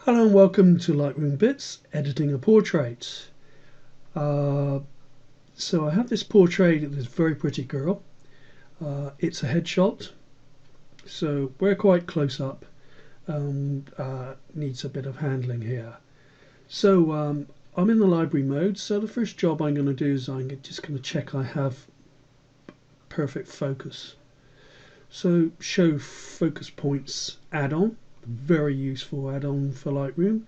Hello and welcome to Lightroom Bits, editing a portrait. So I have this portrait of this very pretty girl. It's a headshot, so we're quite close up. Needs a bit of handling here. So I'm in the library mode, so the first job I'm going to do is I'm just going to check I have perfect focus. So show focus points add-on. Very useful add-on for Lightroom,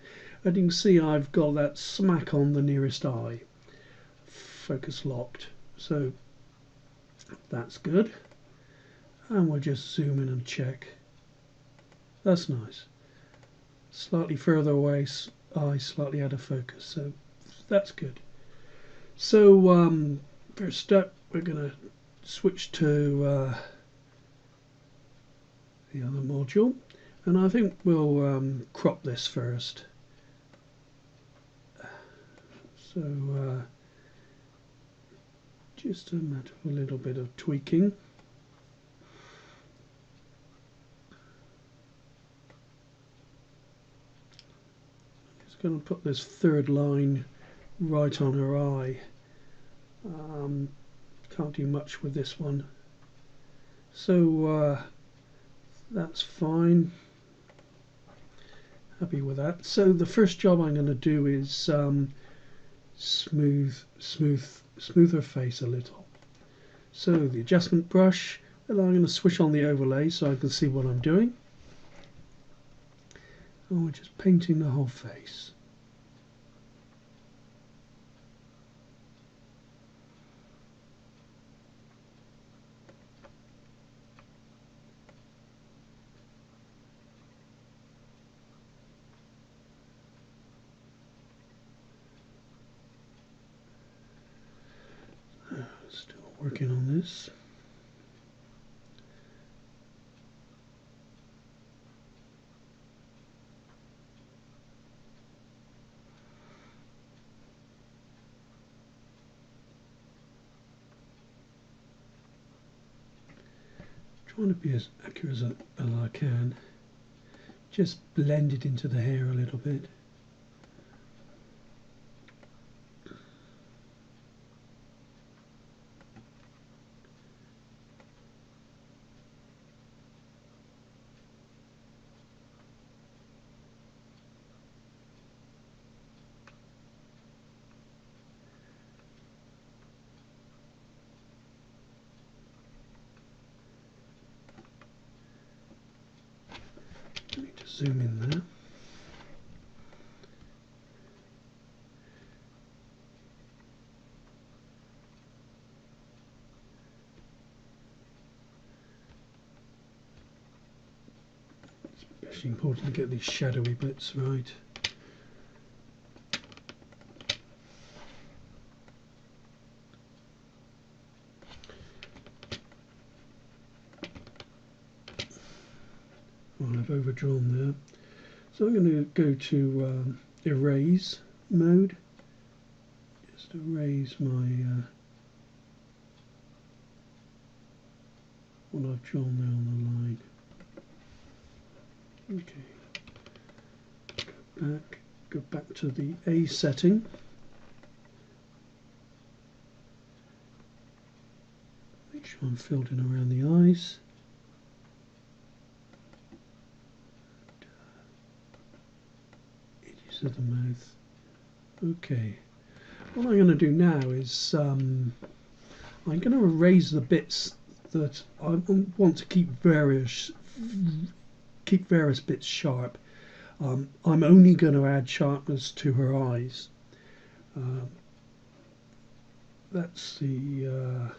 and you can see I've got that smack on the nearest eye, focus locked, so that's good. And we'll just zoom in and check. That's nice. Slightly further away, eye slightly out of focus, so that's good. So first step, we're going to switch to the other module. And I think we'll crop this first. So just a matter of a little bit of tweaking. Just going to put this third line right on her eye. Can't do much with this one. So that's fine. Happy with that. So the first job I'm going to do is smooth her face a little. So the adjustment brush, and I'm going to switch on the overlay so I can see what I'm doing. And we're just painting the whole face. Still working on this. Trying to be as accurate as I can. Just blend it into the hair a little bit. I need to zoom in there. Especially important to get these shadowy bits right. Well, I've overdrawn there. So I'm going to go to erase mode. Just erase my what I've drawn there on the line. Okay. Go back to the A setting. Make sure I'm filled in around the eyes. Edges of the mouth. Okay. What I'm going to do now is I'm going to erase the bits that I want to keep various bits sharp. I'm only going to add sharpness to her eyes. That's the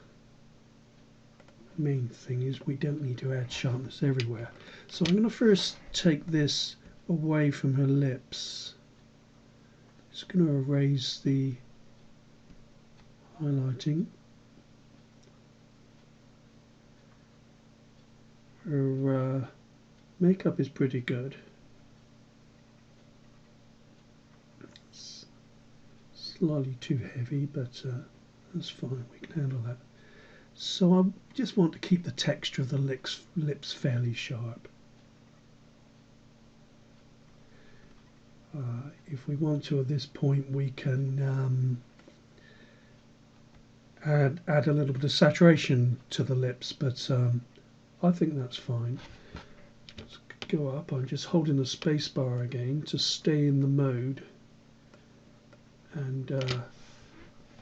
main thing, is we don't need to add sharpness everywhere. So I'm going to first take this away from her lips. Just going to erase the highlighting. Her makeup is pretty good. It's slightly too heavy, but that's fine, we can handle that. So I just want to keep the texture of the lips fairly sharp. if we want to at this point, we can add a little bit of saturation to the lips, but I think that's fine. Let's go up. I'm just holding the space bar again to stay in the mode, and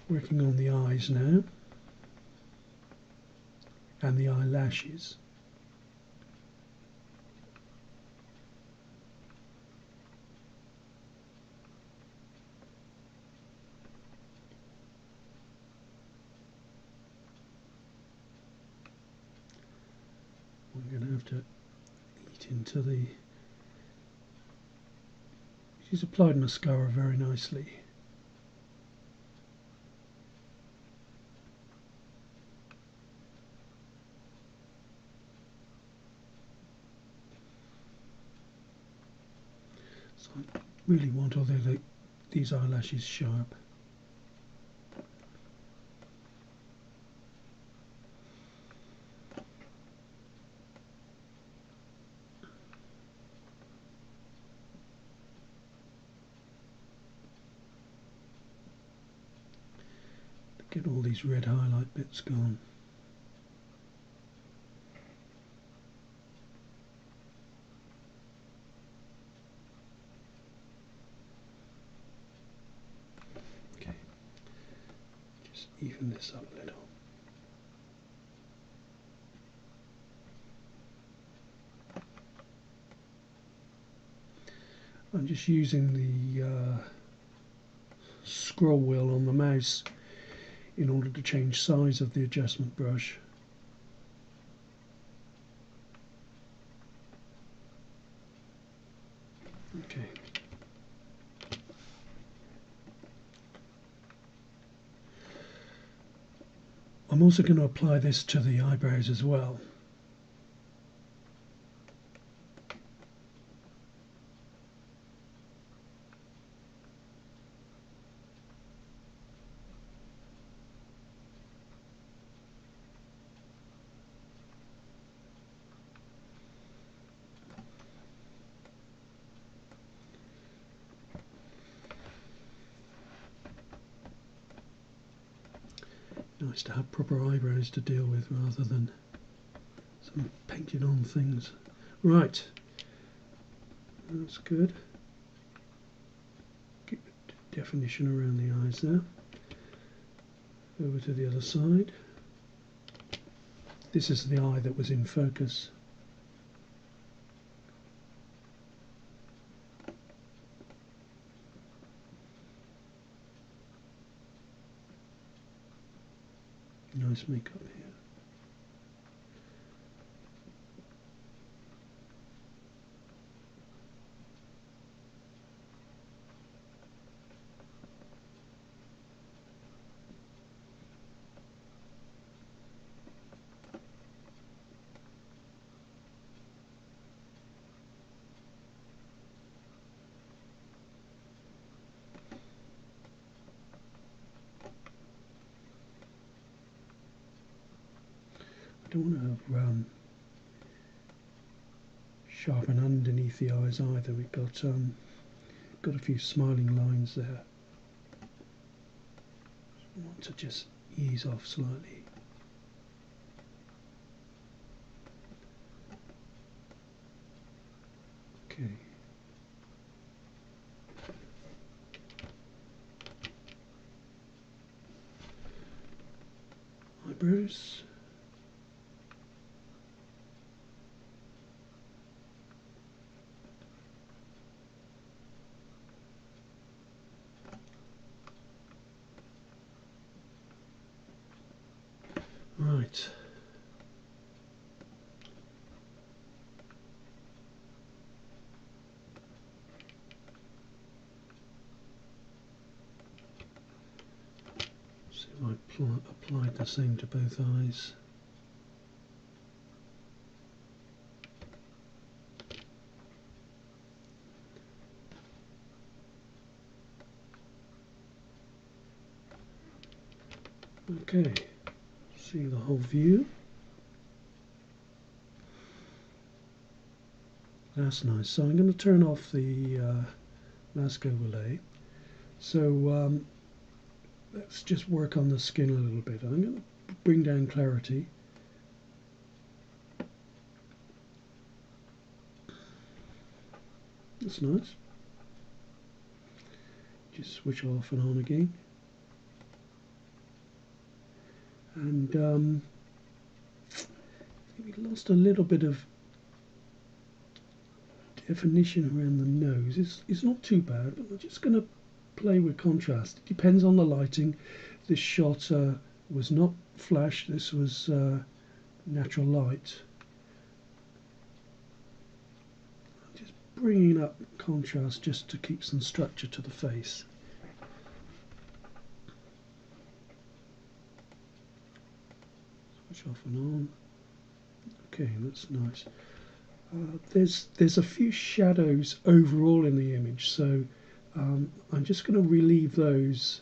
working on the eyes now and the eyelashes. I'm going to have to eat into the... She's applied mascara very nicely. So I really want all these eyelashes sharp. Get all these red highlight bits gone. Okay, just even this up a little. I'm just using the scroll wheel on the mouse in order to change size of the adjustment brush. Okay. I'm also going to apply this to the eyebrows as well. Nice to have proper eyebrows to deal with rather than some painted on things. Right, that's good. Keep the definition around the eyes there. Over to the other side. This is the eye that was in focus. Nice makeup here. I don't want to sharpen underneath the eyes either. We've got a few smiling lines there. I want to just ease off slightly. Okay. Eyebrows. Right. See if I applied the same to both eyes. Okay, see the whole view. That's nice. So I'm going to turn off the mask overlay. So let's just work on the skin a little bit. I'm going to bring down clarity. That's nice. Just switch off and on again. And we lost a little bit of definition around the nose. It's not too bad, but I'm just going to play with contrast. It depends on the lighting. This shot was not flash, this was natural light. Just bringing up contrast just to keep some structure to the face. Switch off and on. Okay, that's nice. There's a few shadows overall in the image, so I'm just going to relieve those.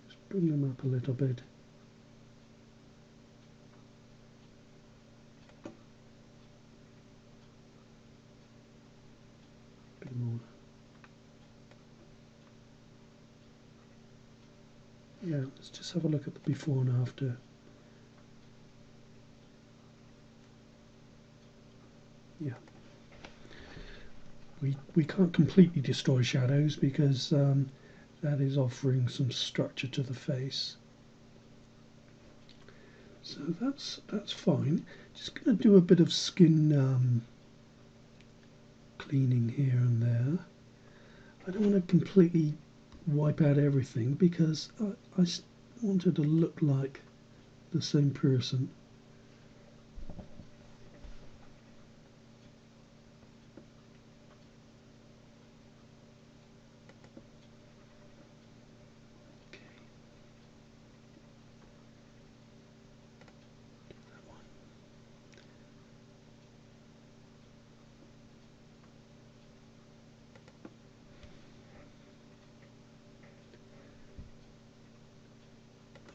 Just bring them up a little bit. Bit more. Yeah, let's just have a look at the before and after. Yeah. We can't completely destroy shadows because that is offering some structure to the face. So that's fine. Just going to do a bit of skin cleaning here and there. I don't want to completely wipe out everything because I wanted to look like the same person.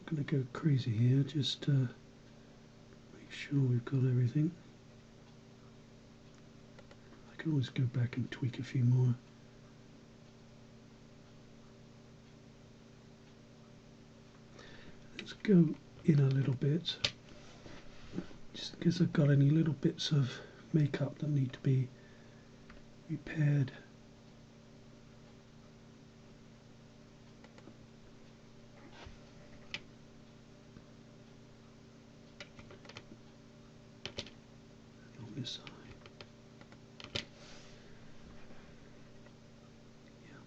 Going to go crazy here, just make sure we've got everything. I can always go back and tweak a few more. Let's go in a little bit, just in case I've got any little bits of makeup that need to be repaired. This side. Yeah.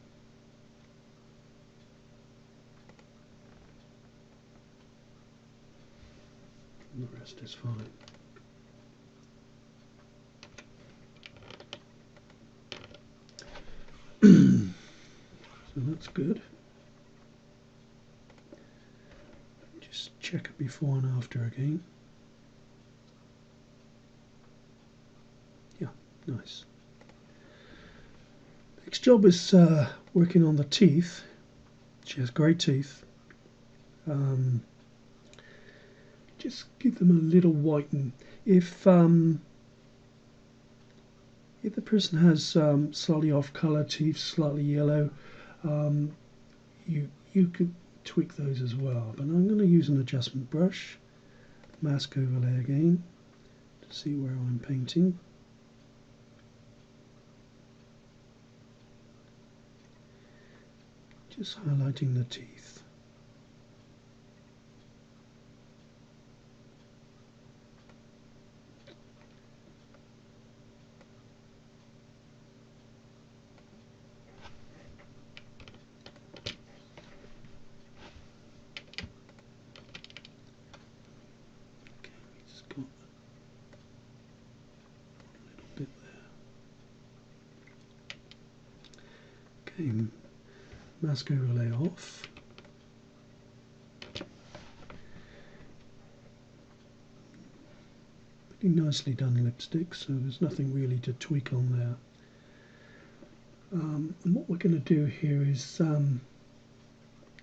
And the rest is fine. So that's good. Just check it before and after again. Yeah, nice. Next job is working on the teeth. She has great teeth. Just give them a little whiten. If the person has slightly off-color teeth, slightly yellow, you could tweak those as well. But I'm going to use an adjustment brush, mask overlay again, to see where I'm painting. Just highlighting the teeth. Okay, we just got a little bit there. Okay, mask overlay off. Pretty nicely done lipstick, so there's nothing really to tweak on there. And what we're going to do here is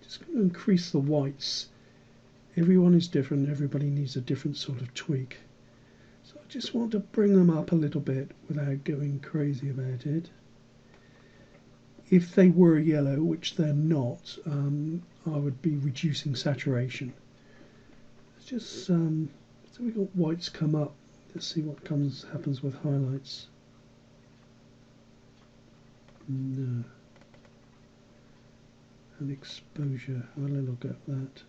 just going to increase the whites. Everyone is different, everybody needs a different sort of tweak. So I just want to bring them up a little bit without going crazy about it. if they were yellow, which they're not, I would be reducing saturation. Let's just so we got whites come up. Let's see what happens with highlights. No. And exposure. Have a little go at that.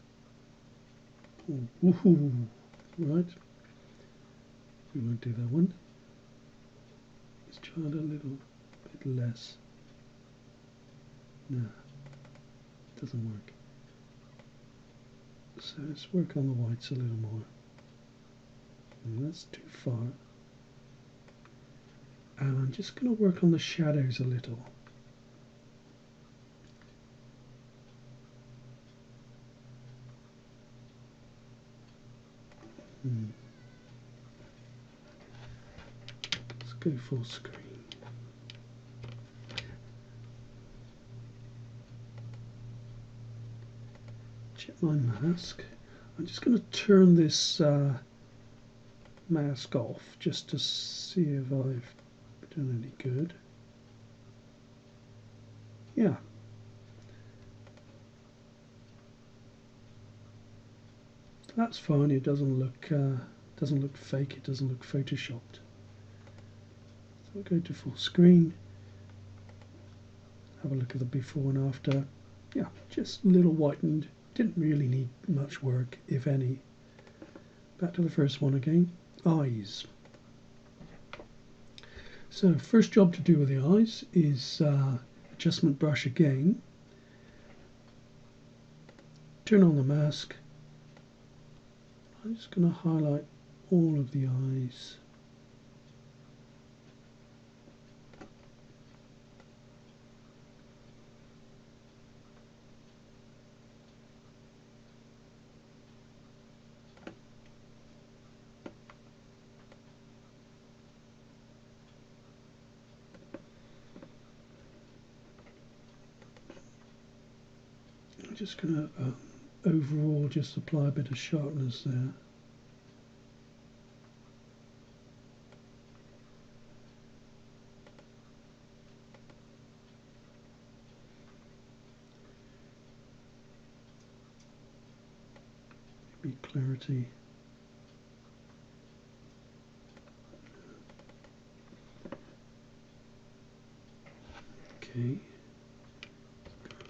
Oh, woohoo! Right. We won't do that one. Let's try it a little bit less. No, doesn't work. So let's work on the whites a little more. And that's too far. And I'm just going to work on the shadows a little. Let's go full screen. Check my mask. I'm just going to turn this mask off just to see if I've done any good. Yeah. That's fine. It doesn't look fake. It doesn't look photoshopped. So I'll go to full screen. Have a look at the before and after. Yeah, just a little whitened. Didn't really need much work, if any. Back to the first one again. Eyes. So first job to do with the eyes is adjustment brush again. Turn on the mask. I'm just going to highlight all of the eyes. I'm just going to overall just apply a bit of sharpness there. Maybe clarity. Okay.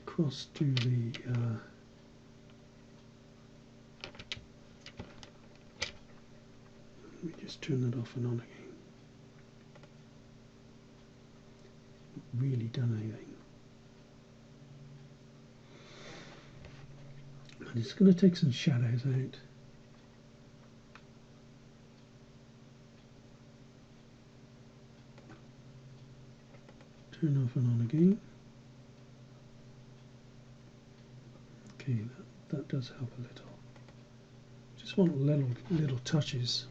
Across to the let me just turn that off and on again. Not really done anything. I'm just going to take some shadows out. Turn off and on again. Okay, that does help a little. Just want little touches.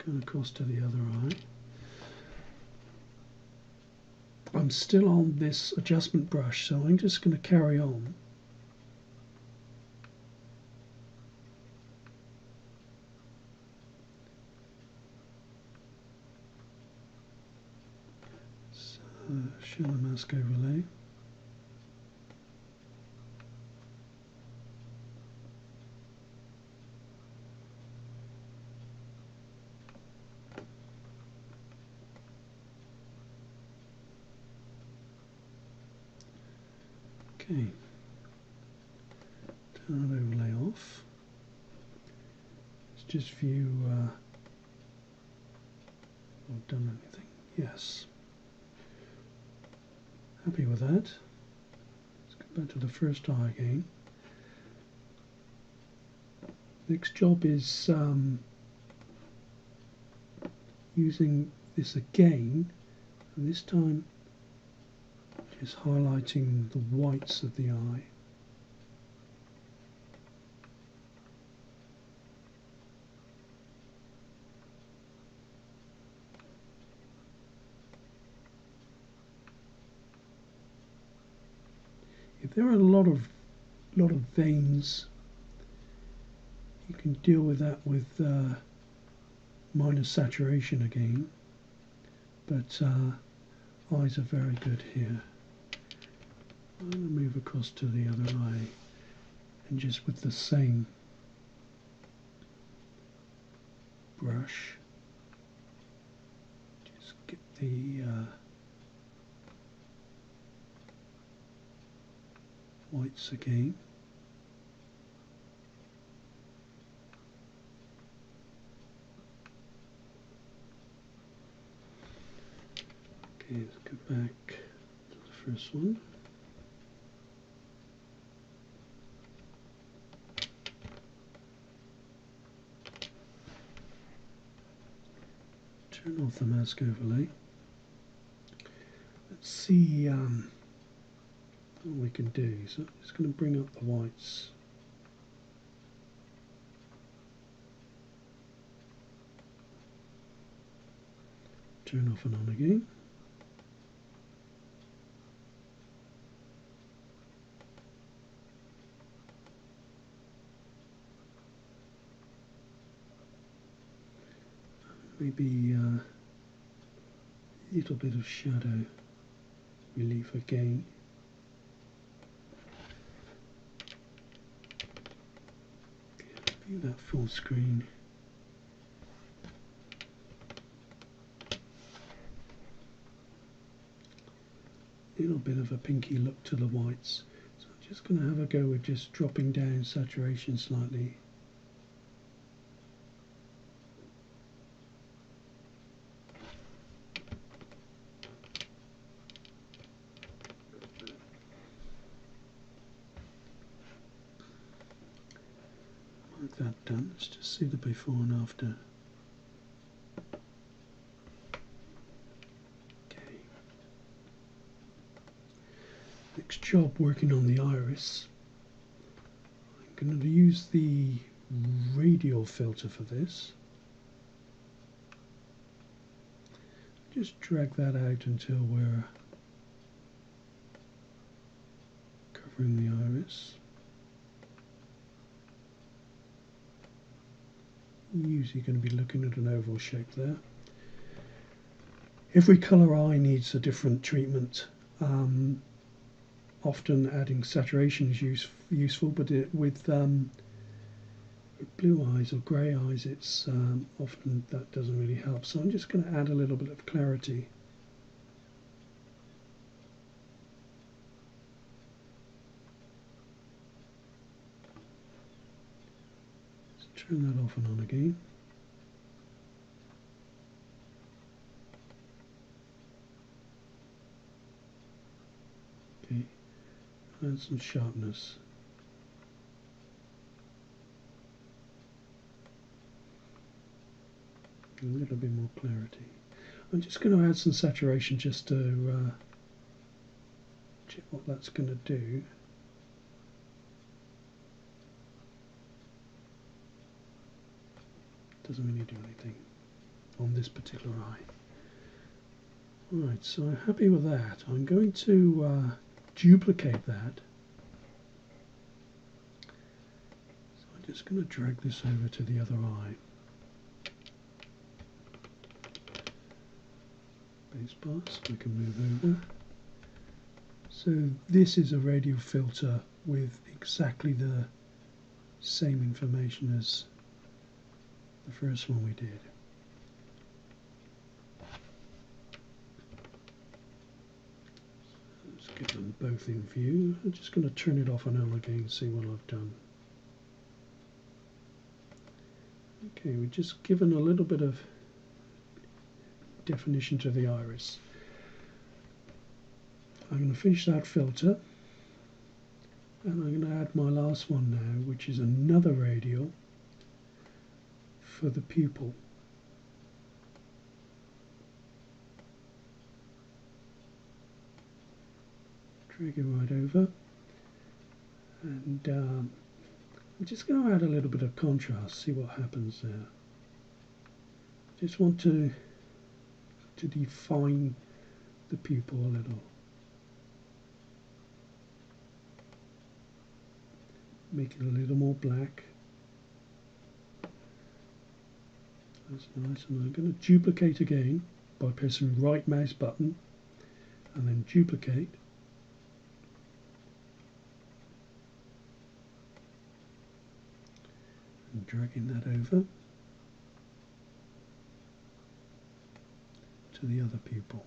Going across to the other eye. I'm still on this adjustment brush, so I'm just going to carry on. So, shadow mask overlay. Okay, turn that overlay off. Let's just view I've done anything. Yes. Happy with that. Let's go back to the first eye again. Next job is using this again, and this time just highlighting the whites of the eye. If there are a lot of veins, you can deal with that with minor saturation again, but eyes are very good here. I'm going to move across to the other eye and just with the same brush just get the whites again. Okay, let's go back to the first one. Turn off the mask overlay. Let's see what we can do. So I'm just going to bring up the whites. Turn off and on again. Maybe a little bit of shadow relief again. Be that full screen. A little bit of a pinky look to the whites. So I'm just going to have a go with just dropping down saturation slightly. Like that done. Let's just see the before and after. Okay. Next job, working on the iris. I'm going to use the radial filter for this. Just drag that out until we're covering the iris. Usually going to be looking at an oval shape there. Every colour eye needs a different treatment. Often adding saturation is useful, but with blue eyes or grey eyes, it's often that doesn't really help. So I'm just going to add a little bit of clarity. Turn that off and on again. Okay, add some sharpness. A little bit more clarity. I'm just going to add some saturation just to check what that's going to do. Doesn't really do anything on this particular eye. Alright, so I'm happy with that. I'm going to duplicate that. So I'm just going to drag this over to the other eye. Spacebar so I can move over. So this is a radial filter with exactly the same information as the first one we did. Let's get them both in view. I'm just going to turn it off and on again and see what I've done. Okay, we've just given a little bit of definition to the iris. I'm going to finish that filter and I'm going to add my last one now, which is another radial for the pupil. Drag it right over, and I'm just going to add a little bit of contrast, see what happens there. Just want to define the pupil a little. Make it a little more black. That's nice, and I'm going to duplicate again by pressing right mouse button and then duplicate. And dragging that over to the other pupil.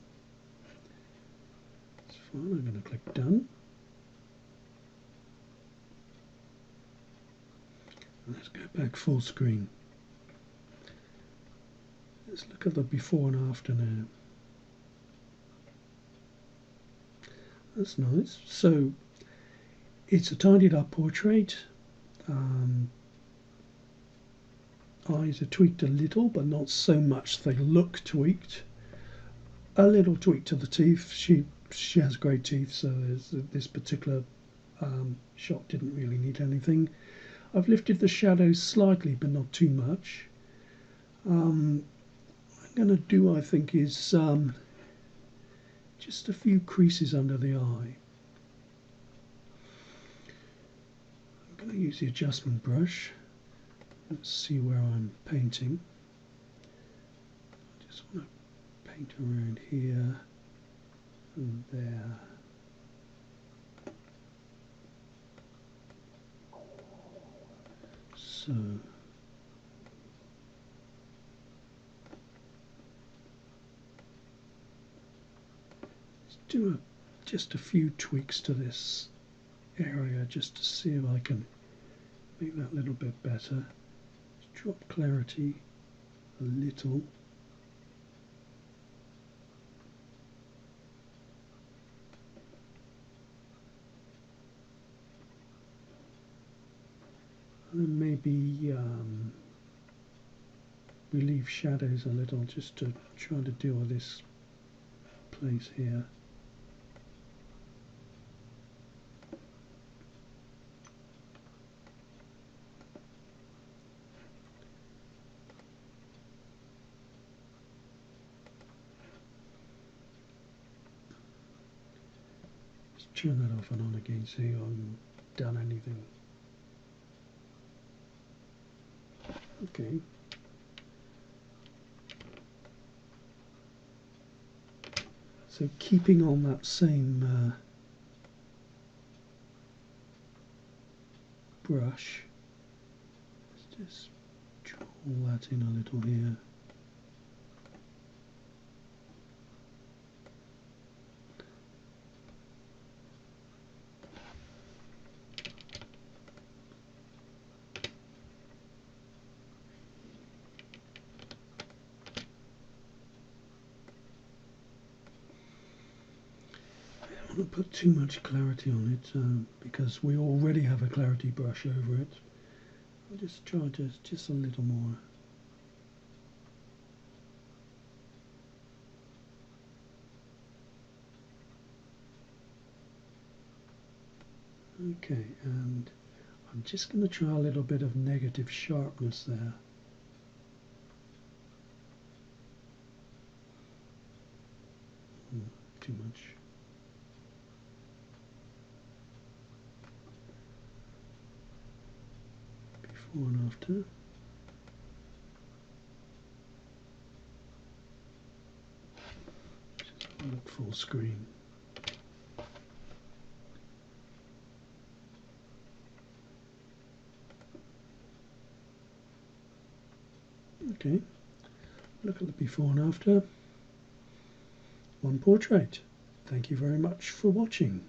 It's fine, I'm going to click done. And let's go back full screen. Let's look at the before and after now. That's nice. So it's a tidied up portrait. Eyes are tweaked a little, but not so much they look tweaked. A little tweak to the teeth. She has great teeth, so this particular shot didn't really need anything. I've lifted the shadows slightly, but not too much. What I'm going to do, I think, is just a few creases under the eye. I'm going to use the adjustment brush. Let's see where I'm painting. I just want to paint around here and there. So let's do just a few tweaks to this area just to see if I can make that a little bit better. Drop clarity a little. And then maybe relieve shadows a little just to try to deal with this place here. Just turn that off and on again, see if I've done anything. Okay. So keeping on that same brush, let's just draw that in a little here. I don't want to put too much clarity on it because we already have a clarity brush over it. I'll just try just a little more. Okay, and I'm just going to try a little bit of negative sharpness there. Too much. Before and after. Just look full screen. Okay, look at the before and after. One portrait. Thank you very much for watching.